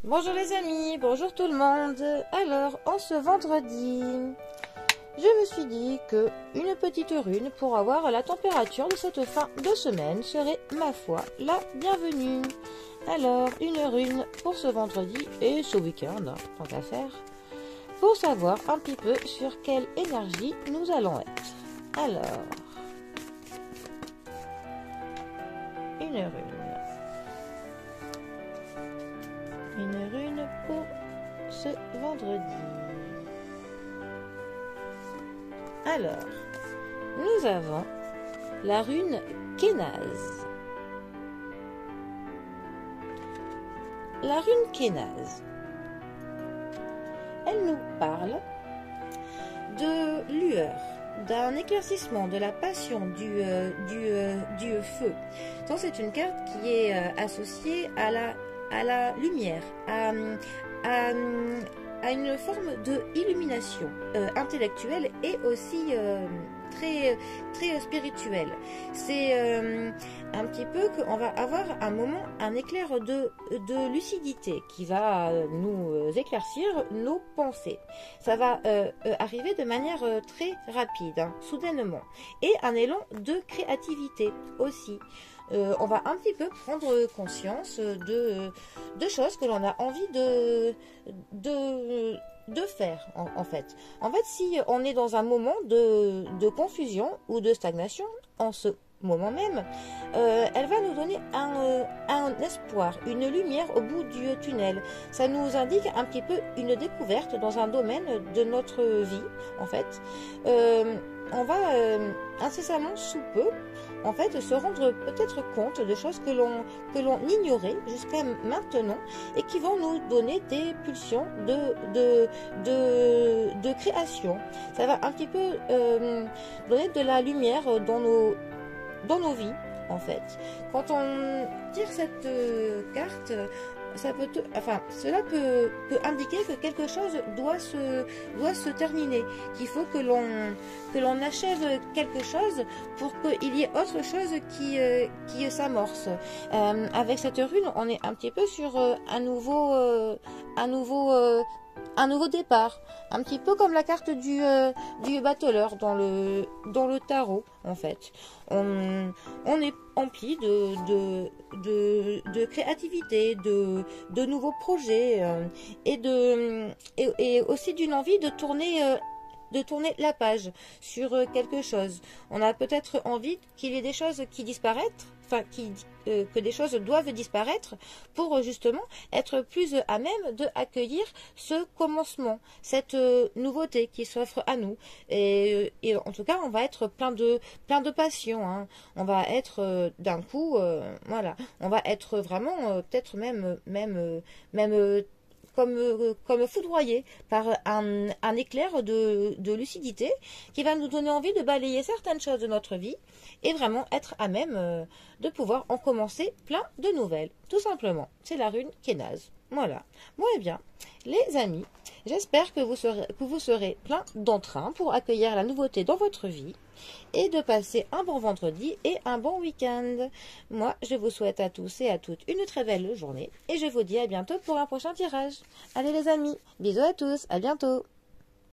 Bonjour les amis, bonjour tout le monde. Alors, en ce vendredi, je me suis dit que une petite rune pour avoir la température de cette fin de semaine serait, ma foi, la bienvenue. Alors, une rune pour ce vendredi et ce week-end, tant qu'à faire, pour savoir un petit peu sur quelle énergie nous allons être. Alors, une rune. Une rune pour ce vendredi. Alors, nous avons la rune Kénaz. La rune Kénaz, elle nous parle de lueur, d'un éclaircissement, de la passion, du feu. Donc c'est une carte qui est associée à la lumière, à une forme de illumination intellectuelle et aussi très spirituelle. C'est un petit peu qu'on va avoir un moment, un éclair de lucidité qui va nous éclaircir nos pensées. Ça va arriver de manière très rapide, hein, soudainement. Et un élan de créativité aussi. On va un petit peu prendre conscience de choses que l'on a envie de faire en fait. En fait, si on est dans un moment de confusion ou de stagnation, en ce moment même, elle va nous donner un espoir, une lumière au bout du tunnel. Ça nous indique un petit peu une découverte dans un domaine de notre vie, en fait. On va incessamment sous peu en fait se rendre peut-être compte de choses que l'on ignorait jusqu'à maintenant et qui vont nous donner des pulsions de création. Ça va un petit peu donner de la lumière dans nos vies en fait. Quand on tire cette carte, cela peut indiquer que quelque chose doit se terminer, qu'il faut que l'on achève quelque chose pour qu'il y ait autre chose qui s'amorce. Avec cette rune, on est un petit peu sur un nouveau départ, un petit peu comme la carte du battleur dans le tarot en fait. On est empli de créativité, de nouveaux projets et aussi d'une envie de tourner la page sur quelque chose. On a peut-être envie qu'il y ait des choses qui disparaissent, que des choses doivent disparaître pour justement être plus à même de accueillir ce commencement, cette nouveauté qui s'offre à nous. Et en tout cas, on va être plein de passion. Hein. On va être d'un coup, voilà, on va être vraiment peut-être même comme foudroyé par un éclair de lucidité qui va nous donner envie de balayer certaines choses de notre vie et vraiment être à même de pouvoir en commencer plein de nouvelles. Tout simplement, c'est la rune Kénaz. Voilà. Bon et bien, les amis, j'espère que vous serez plein d'entrain pour accueillir la nouveauté dans votre vie et de passer un bon vendredi et un bon week-end. Moi, je vous souhaite à tous et à toutes une très belle journée et je vous dis à bientôt pour un prochain tirage. Allez les amis, bisous à tous, à bientôt.